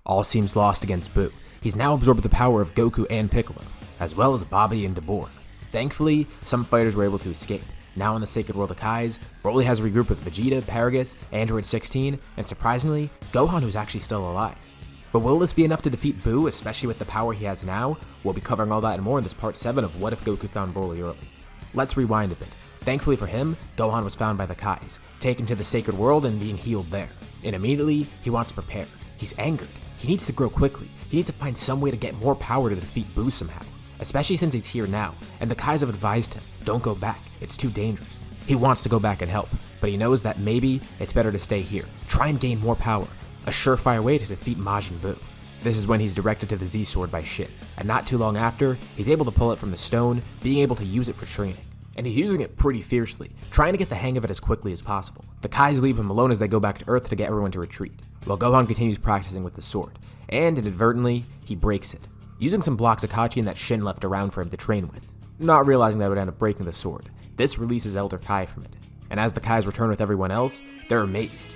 All seems lost against Buu. He's now absorbed the power of Goku and Piccolo, as well as Bobby and Dabur. Thankfully, some fighters were able to escape. Now in the Sacred World of Kais, BROLY has regrouped with Vegeta, Paragus, Android 16, and surprisingly, Gohan, who's actually still alive. But will this be enough to defeat Buu, especially with the power he has now? We'll be covering all that and more in this part 7 of What If Goku Found BROLY Early. Let's rewind a bit. Thankfully for him, Gohan was found by the Kais, taken to the Sacred World and being healed there. And immediately, he wants to prepare. He's angered. He needs to grow quickly. He needs to find some way to get more power to defeat Buu somehow. Especially since he's here now, and the Kais have advised him, don't go back, it's too dangerous. He wants to go back and help, but he knows that maybe it's better to stay here, try and gain more power, a surefire way to defeat Majin Buu. This is when he's directed to the Z-Sword by Shin, and not too long after, he's able to pull it from the stone, being able to use it for training. And he's using it pretty fiercely, trying to get the hang of it as quickly as possible. The Kais leave him alone as they go back to Earth to get everyone to retreat, while Gohan continues practicing with the sword, and inadvertently, he breaks it, using some blocks of Kachian that Shin left around for him to train with, not realizing that it would end up breaking the sword. This releases Elder Kai from it, and as the Kais return with everyone else, they're amazed.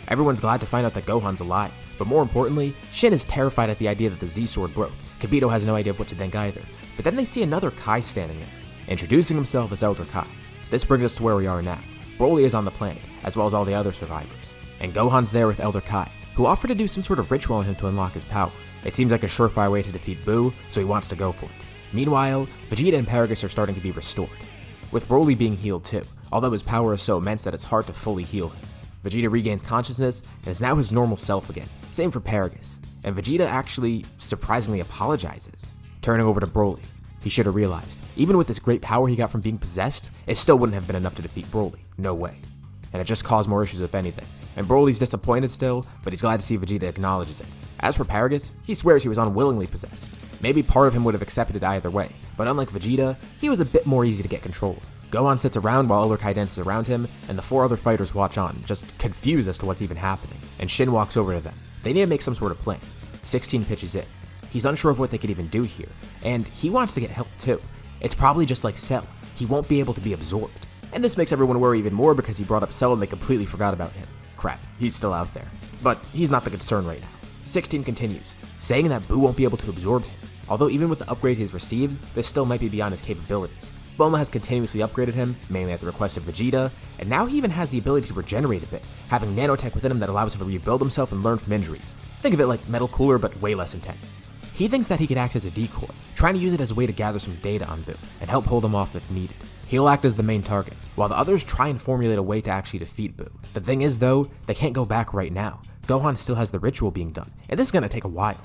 Everyone's glad to find out that Gohan's alive, but more importantly, Shin is terrified at the idea that the Z-Sword broke. Kibito has no idea of what to think either, but then they see another Kai standing there, introducing himself as Elder Kai. This brings us to where we are now. BROLY is on the planet, as well as all the other survivors, and Gohan's there with Elder Kai, who offered to do some sort of ritual on him to unlock his power. It seems like a surefire way to defeat Buu, so he wants to go for it. Meanwhile, Vegeta and Paragus are starting to be restored, with BROLY being healed too, although his power is so immense that it's hard to fully heal him. Vegeta regains consciousness and is now his normal self again, same for Paragus, and Vegeta actually surprisingly apologizes. Turning over to BROLY, he should have realized, even with this great power he got from being possessed, it still wouldn't have been enough to defeat BROLY, no way. And it just caused more issues if anything, and BROLY's disappointed still, but he's glad to see Vegeta acknowledges it. As for Paragus, he swears he was unwillingly possessed. Maybe part of him would have accepted it either way, but unlike Vegeta, he was a bit more easy to get control of. Gohan sits around while Elder Kai dances around him, and the 4 other fighters watch on, just confused as to what's even happening, and Shin walks over to them. They need to make some sort of plan. 16 pitches in. He's unsure of what they could even do here, and he wants to get help too. It's probably just like Cell, he won't be able to be absorbed. And this makes everyone worry even more because he brought up Cell and they completely forgot about him. Crap, he's still out there. But he's not the concern right now. 16 continues, saying that Buu won't be able to absorb him, although even with the upgrades he's received, this still might be beyond his capabilities. Bulma has continuously upgraded him, mainly at the request of Vegeta, and now he even has the ability to regenerate a bit, having nanotech within him that allows him to rebuild himself and learn from injuries. Think of it like Metal Cooler, but way less intense. He thinks that he could act as a decoy, trying to use it as a way to gather some data on Buu, and help hold him off if needed. He'll act as the main target, while the others try and formulate a way to actually defeat Buu. The thing is though, they can't go back right now. Gohan still has the ritual being done, and this is gonna take a while.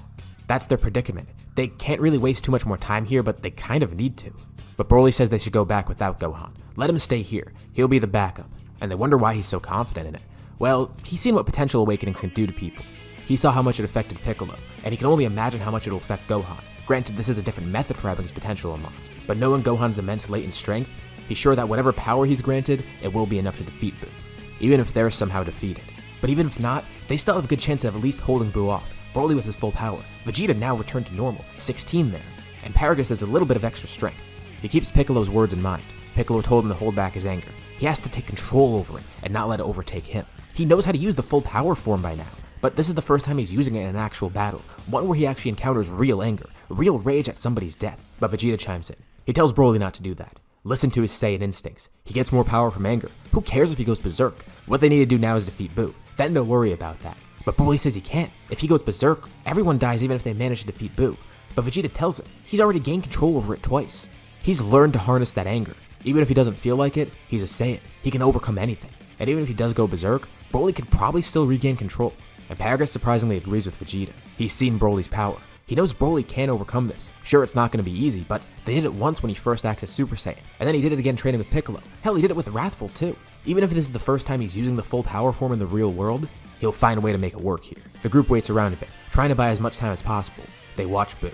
That's their predicament. They can't really waste too much more time here, but they kind of need to. But BROLY says they should go back without Gohan. Let him stay here. He'll be the backup. And they wonder why he's so confident in it. Well, he's seen what potential awakenings can do to people. He saw how much it affected Piccolo, and he can only imagine how much it'll affect Gohan. Granted, this is a different method for having his potential unlocked, but knowing Gohan's immense latent strength, he's sure that whatever power he's granted, it will be enough to defeat Buu, even if they're somehow defeated. But even if not, they still have a good chance of at least holding Buu off. BROLY with his full power, Vegeta now returned to normal, 16 there, and Paragus has a little bit of extra strength. He keeps Piccolo's words in mind. Piccolo told him to hold back his anger. He has to take control over it and not let it overtake him. He knows how to use the full power form by now, but this is the first time he's using it in an actual battle, one where he actually encounters real anger, real rage at somebody's death. But Vegeta chimes in. He tells BROLY not to do that. Listen to his Saiyan instincts. He gets more power from anger. Who cares if he goes berserk? What they need to do now is defeat Buu. Then they'll worry about that. But BROLY says he can't. If he goes berserk, everyone dies even if they manage to defeat Buu. But Vegeta tells him he's already gained control over it twice. He's learned to harness that anger. Even if he doesn't feel like it, he's a Saiyan. He can overcome anything. And even if he does go berserk, BROLY could probably still regain control. And Paragus surprisingly agrees with Vegeta. He's seen BROLY's power. He knows BROLY can overcome this. Sure, it's not going to be easy, but they did it once when he first acted as Super Saiyan, and then he did it again training with Piccolo. Hell, he did it with Wrathful too. Even if this is the first time he's using the full power form in the real world, he'll find a way to make it work here. The group waits around a bit, trying to buy as much time as possible. They watch Buu.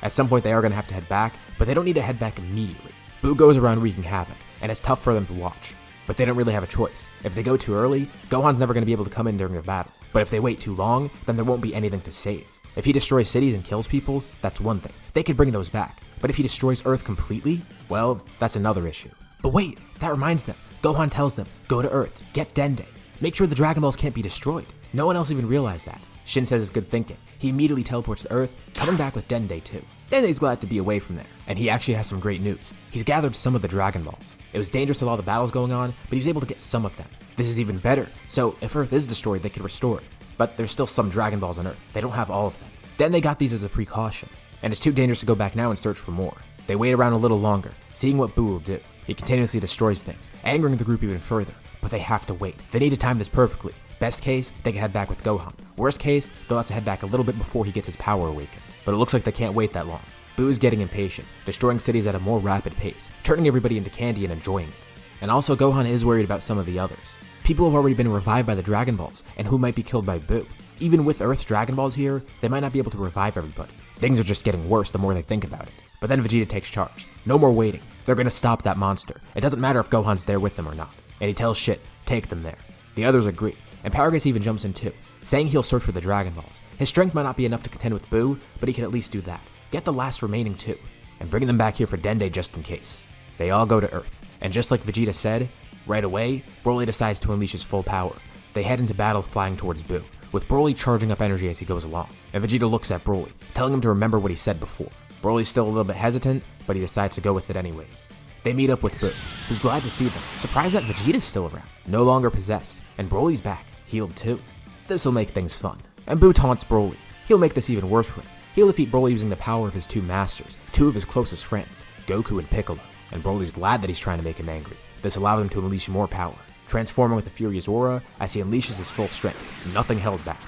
At some point they are going to have to head back, but they don't need to head back immediately. Buu goes around wreaking havoc, and it's tough for them to watch. But they don't really have a choice. If they go too early, Gohan's never going to be able to come in during a battle. But if they wait too long, then there won't be anything to save. If he destroys cities and kills people, that's one thing. They could bring those back. But if he destroys Earth completely, well, that's another issue. But wait, that reminds them. Gohan tells them, go to Earth, get Dende. Make sure the Dragon Balls can't be destroyed. No one else even realized that. Shin says it's good thinking. he immediately teleports to Earth, coming back with Dende too. Dende's glad to be away from there, and he actually has some great news. He's gathered some of the Dragon Balls. It was dangerous with all the battles going on, but he was able to get some of them. This is even better, so if Earth is destroyed, they can restore it. But there's still some Dragon Balls on Earth. They don't have all of them. Then they got these as a precaution, and it's too dangerous to go back now and search for more. They wait around a little longer, seeing what Boo will do. He continuously destroys things, angering the group even further, but they have to wait. They need to time this perfectly. Best case, they can head back with Gohan. Worst case, they'll have to head back a little bit before he gets his power awakened. But it looks like they can't wait that long. Boo is getting impatient, destroying cities at a more rapid pace, turning everybody into candy and enjoying it. And also Gohan is worried about some of the others. People have already been revived by the Dragon Balls, and who might be killed by Boo. Even with Earth's Dragon Balls here, they might not be able to revive everybody. Things are just getting worse the more they think about it. But then Vegeta takes charge. No more waiting. They're gonna stop that monster. It doesn't matter if Gohan's there with them or not. And he tells Shit, take them there. The others agree, and Paragus even jumps in too, saying he'll search for the Dragon Balls. His strength might not be enough to contend with Boo, but he can at least do that. Get the last remaining two, and bring them back here for Dende just in case. They all go to Earth, and just like Vegeta said, right away, BROLY decides to unleash his full power. They head into battle flying towards Boo, with BROLY charging up energy as he goes along. And Vegeta looks at BROLY, telling him to remember what he said before. BROLY's still a little bit hesitant, but he decides to go with it anyways. They meet up with Boo, who's glad to see them, surprised that Vegeta's still around, no longer possessed, and BROLY's back, healed too. This'll make things fun. And Boo taunts BROLY. He'll make this even worse for him. He'll defeat BROLY using the power of his two masters, two of his closest friends, Goku and Piccolo. And BROLY's glad that he's trying to make him angry. This allows him to unleash more power, transforming with a furious aura as he unleashes his full strength, nothing held back.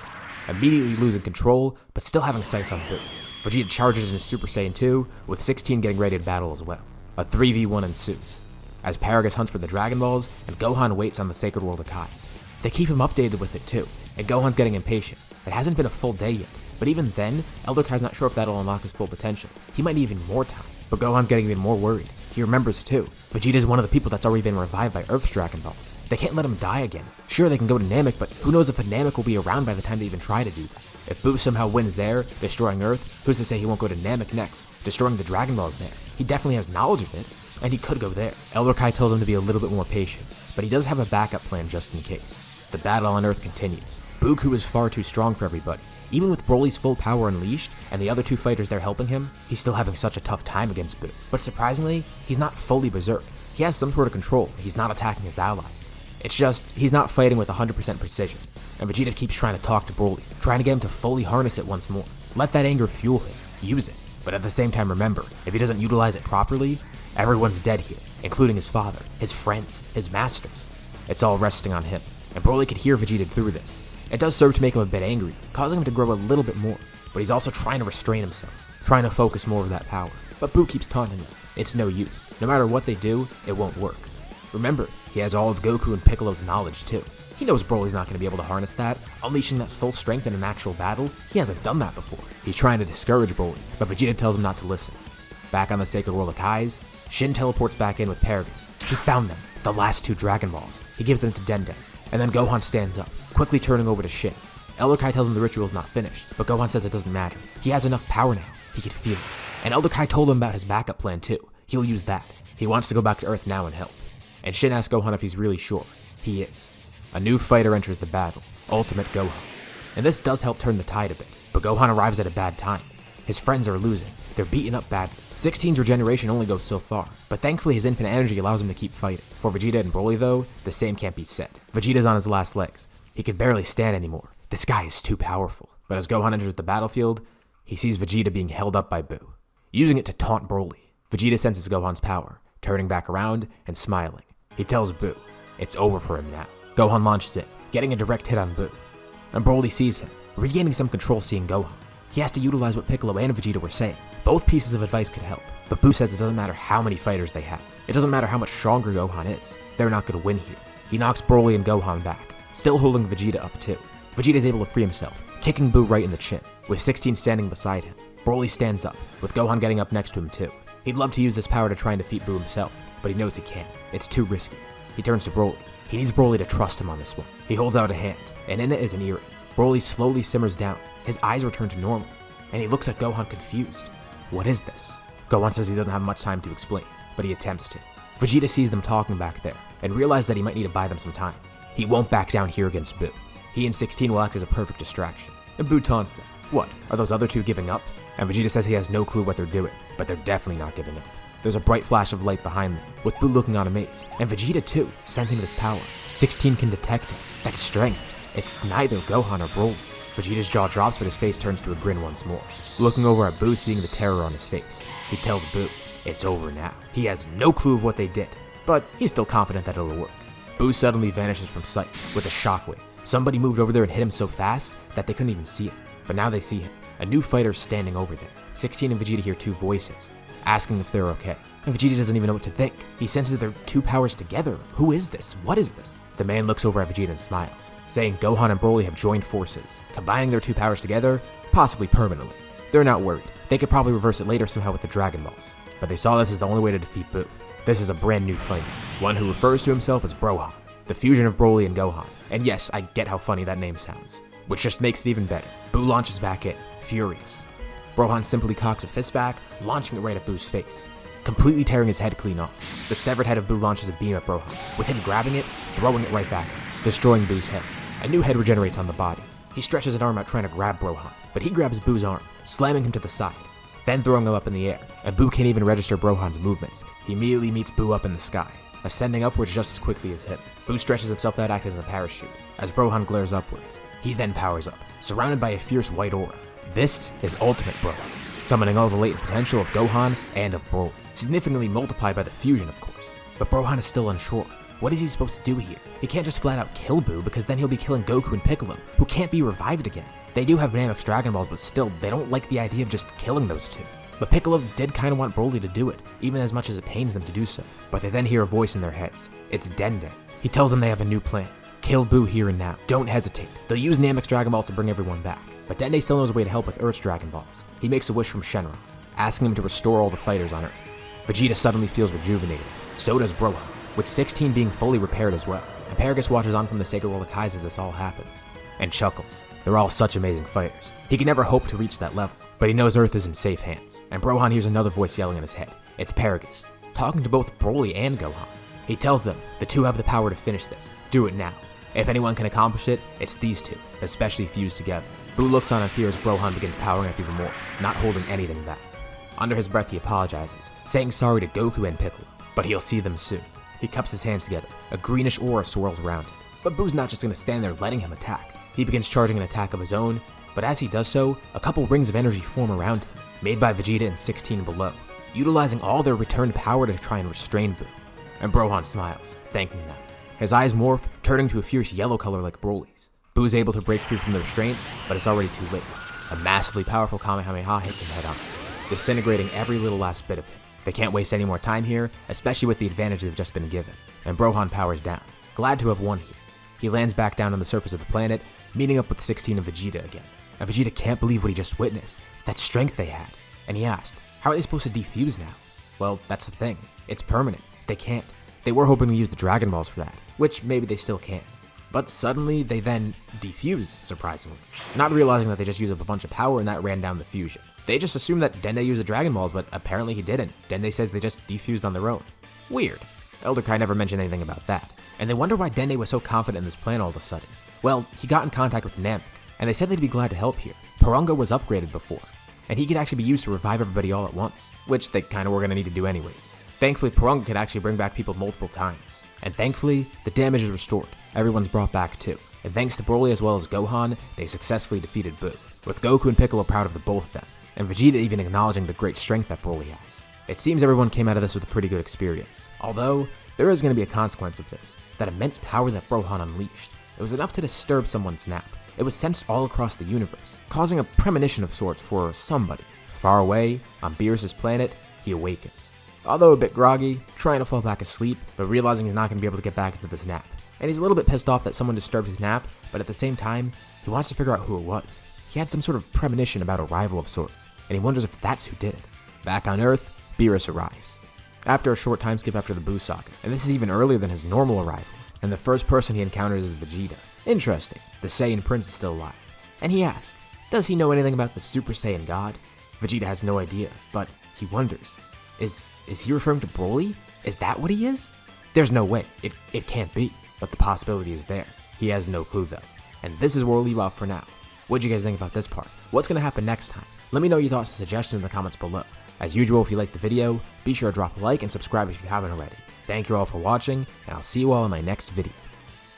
Immediately losing control, but still having sights on Boo. Vegeta charges into Super Saiyan 2, with 16 getting ready to battle as well. A 3v1 ensues, as Paragus hunts for the Dragon Balls, and Gohan waits on the Sacred World of Kai's. They keep him updated with it too, and Gohan's getting impatient. It hasn't been a full day yet, but even then, Elder Kai's not sure if that'll unlock his full potential. He might need even more time, but Gohan's getting even more worried. He remembers too, Vegeta's one of the people that's already been revived by Earth's Dragon Balls. They can't let him die again. Sure, they can go to Namek, but who knows if a Namek will be around by the time they even try to do that. If Boo somehow wins there, destroying Earth, who's to say he won't go to Namek next, destroying the Dragon Balls there? He definitely has knowledge of it, and he could go there. Elder Kai tells him to be a little bit more patient, but he does have a backup plan just in case. The battle on Earth continues. Goku is far too strong for everybody. Even with BROLY's full power unleashed, and the other two fighters there helping him, he's still having such a tough time against Boo. But surprisingly, he's not fully berserk. He has some sort of control, he's not attacking his allies. It's just, he's not fighting with 100% precision. And Vegeta keeps trying to talk to BROLY, trying to get him to fully harness it once more. Let that anger fuel him, use it. But at the same time, remember, if he doesn't utilize it properly, everyone's dead here, including his father, his friends, his masters. It's all resting on him, and BROLY could hear Vegeta through this. It does serve to make him a bit angry, causing him to grow a little bit more, but he's also trying to restrain himself, trying to focus more of that power. But Boo keeps taunting him. It's no use. No matter what they do, it won't work. Remember, he has all of Goku and Piccolo's knowledge too. He knows BROLY's not going to be able to harness that, unleashing that full strength in an actual battle. He hasn't done that before. He's trying to discourage BROLY, but Vegeta tells him not to listen. Back on the Sacred World of Kai's, Shin teleports back in with Paragus. He found them, the last two Dragon Balls. He gives them to Dende, and then Gohan stands up, quickly turning over to Shin. Elder Kai tells him the ritual's not finished, but Gohan says it doesn't matter. He has enough power now. He can feel it. And Elder Kai told him about his backup plan too. He'll use that. He wants to go back to Earth now and help. And Shin asks Gohan if he's really sure. He is. A new fighter enters the battle, Ultimate Gohan. And this does help turn the tide a bit, but Gohan arrives at a bad time. His friends are losing. They're beaten up badly. 16's regeneration only goes so far, but thankfully his infinite energy allows him to keep fighting. For Vegeta and BROLY though, the same can't be said. Vegeta's on his last legs. He can barely stand anymore. This guy is too powerful. But as Gohan enters the battlefield, he sees Vegeta being held up by Boo, using it to taunt BROLY. Vegeta senses Gohan's power, turning back around and smiling. He tells Boo, it's over for him now. Gohan launches in, getting a direct hit on Boo. And BROLY sees him, regaining some control seeing Gohan. He has to utilize what Piccolo and Vegeta were saying. Both pieces of advice could help, but Boo says it doesn't matter how many fighters they have. It doesn't matter how much stronger Gohan is. They're not going to win here. He knocks BROLY and Gohan back, still holding Vegeta up too. Vegeta is able to free himself, kicking Boo right in the chin, with 16 standing beside him. BROLY stands up, with Gohan getting up next to him too. He'd love to use this power to try and defeat Boo himself, but he knows he can't. It's too risky. He turns to BROLY. He needs BROLY to trust him on this one. He holds out a hand, and in it is an earring. BROLY slowly simmers down, his eyes return to normal, and he looks at Gohan confused. What is this? Gohan says he doesn't have much time to explain, but he attempts to. Vegeta sees them talking back there, and realizes that he might need to buy them some time. He won't back down here against Boo. He and 16 will act as a perfect distraction, and Boo taunts them. What, are those other two giving up? And Vegeta says he has no clue what they're doing, but they're definitely not giving up. There's a bright flash of light behind them, with Boo looking on amazed, and Vegeta too, sensing this power. 16 can detect it. That's strength. It's neither Gohan or Broly. Vegeta's jaw drops, but his face turns to a grin once more. Looking over at Boo, seeing the terror on his face, he tells Boo, it's over now. He has no clue of what they did, but he's still confident that it'll work. Boo suddenly vanishes from sight with a shockwave. Somebody moved over there and hit him so fast that they couldn't even see it, but now they see him. A new fighter standing over there. 16 and Vegeta hear two voices, asking if they're okay. And Vegeta doesn't even know what to think. He senses their two powers together. Who is this? What is this? The man looks over at Vegeta and smiles, saying Gohan and Broly have joined forces, combining their two powers together, possibly permanently. They're not worried. They could probably reverse it later somehow with the Dragon Balls. But they saw this as the only way to defeat Boo. This is a brand new fighter, one who refers to himself as Brohan, the fusion of Broly and Gohan. And yes, I get how funny that name sounds, which just makes it even better. Boo launches back in, furious. Brohan simply cocks a fist back, launching it right at Boo's face, completely tearing his head clean off. The severed head of Boo launches a beam at Brohan, with him grabbing it, throwing it right back at him, destroying Boo's head. A new head regenerates on the body. He stretches an arm out trying to grab Brohan, but he grabs Boo's arm, slamming him to the side, then throwing him up in the air, and Boo can't even register Brohan's movements. He immediately meets Boo up in the sky, ascending upwards just as quickly as him. Boo stretches himself out acting as a parachute, as Brohan glares upwards. He then powers up, surrounded by a fierce white aura. This is Ultimate Brohan, summoning all the latent potential of Gohan and of Broly, significantly multiplied by the fusion, of course. But Brohan is still unsure. What is he supposed to do here? He can't just flat out kill Boo, because then he'll be killing Goku and Piccolo, who can't be revived again. They do have Namek's Dragon Balls, but still, they don't like the idea of just killing those two. But Piccolo did kind of want Broly to do it, even as much as it pains them to do so. But they then hear a voice in their heads. It's Dende. He tells them they have a new plan. Kill Boo here and now. Don't hesitate. They'll use Namek's Dragon Balls to bring everyone back. But Dende still knows a way to help with Earth's Dragon Balls. He makes a wish from Shenron, asking him to restore all the fighters on Earth. Vegeta suddenly feels rejuvenated. So does Brohan, with 16 being fully repaired as well. And Paragus watches on from the Sacred World of Kais as this all happens, and chuckles. They're all such amazing fighters. He can never hope to reach that level, but he knows Earth is in safe hands. And Brohan hears another voice yelling in his head. It's Paragus, talking to both Broly and Gohan. He tells them the two have the power to finish this. Do it now. If anyone can accomplish it, it's these two, especially fused together. Boo looks on and fears Brohan begins powering up even more, not holding anything back. Under his breath, he apologizes, saying sorry to Goku and Piccolo, but he'll see them soon. He cups his hands together. A greenish aura swirls around it. But Boo's not just going to stand there letting him attack. He begins charging an attack of his own, but as he does so, a couple rings of energy form around him, made by Vegeta and 16 below, utilizing all their returned power to try and restrain Boo. And Brohan smiles, thanking them. His eyes morph, turning to a fierce yellow color like Broly's. Boo's able to break free from the restraints, but it's already too late. A massively powerful Kamehameha hits him head on, disintegrating every little last bit of him. They can't waste any more time here, especially with the advantage they've just been given. And Brohan powers down, glad to have won here. He lands back down on the surface of the planet, meeting up with 16 and Vegeta again. And Vegeta can't believe what he just witnessed, that strength they had. And he asked, how are they supposed to defuse now? Well, that's the thing. It's permanent. They can't. They were hoping to use the Dragon Balls for that, which maybe they still can. But suddenly, they then defuse, surprisingly. Not realizing that they just used up a bunch of power and that ran down the fusion. They just assumed that Dende used the Dragon Balls, but apparently he didn't. Dende says they just defused on their own. Weird. Elder Kai never mentioned anything about that. And they wonder why Dende was so confident in this plan all of a sudden. Well, he got in contact with Namek, and they said they'd be glad to help here. Porunga was upgraded before, and he could actually be used to revive everybody all at once, which they kinda were gonna need to do anyways. Thankfully, Porunga could actually bring back people multiple times. And thankfully, the damage is restored. Everyone's brought back too. And thanks to Broly as well as Gohan, they successfully defeated Boo, with Goku and Piccolo proud of the both of them, and Vegeta even acknowledging the great strength that Broly has. It seems everyone came out of this with a pretty good experience, although there is going to be a consequence of this, that immense power that Brohan unleashed. It was enough to disturb someone's nap. It was sensed all across the universe, causing a premonition of sorts for somebody. Far away, on Beerus' planet, he awakens. Although a bit groggy, trying to fall back asleep, but realizing he's not going to be able to get back into this nap. And he's a little bit pissed off that someone disturbed his nap, but at the same time, he wants to figure out who it was. He had some sort of premonition about a rival of sorts, and he wonders if that's who did it. Back on Earth, Beerus arrives. After a short time skip after the Boo saga, and this is even earlier than his normal arrival, and the first person he encounters is Vegeta. Interesting, the Saiyan Prince is still alive. And he asks, does he know anything about the Super Saiyan God? Vegeta has no idea, but he wonders, is he referring to Broly? Is that what he is? There's no way, it can't be, but the possibility is there. He has no clue though. And this is where we'll leave off for now. What'd you guys think about this part? What's going to happen next time? Let me know your thoughts and suggestions in the comments below. As usual, if you liked the video, be sure to drop a like and subscribe if you haven't already. Thank you all for watching, and I'll see you all in my next video.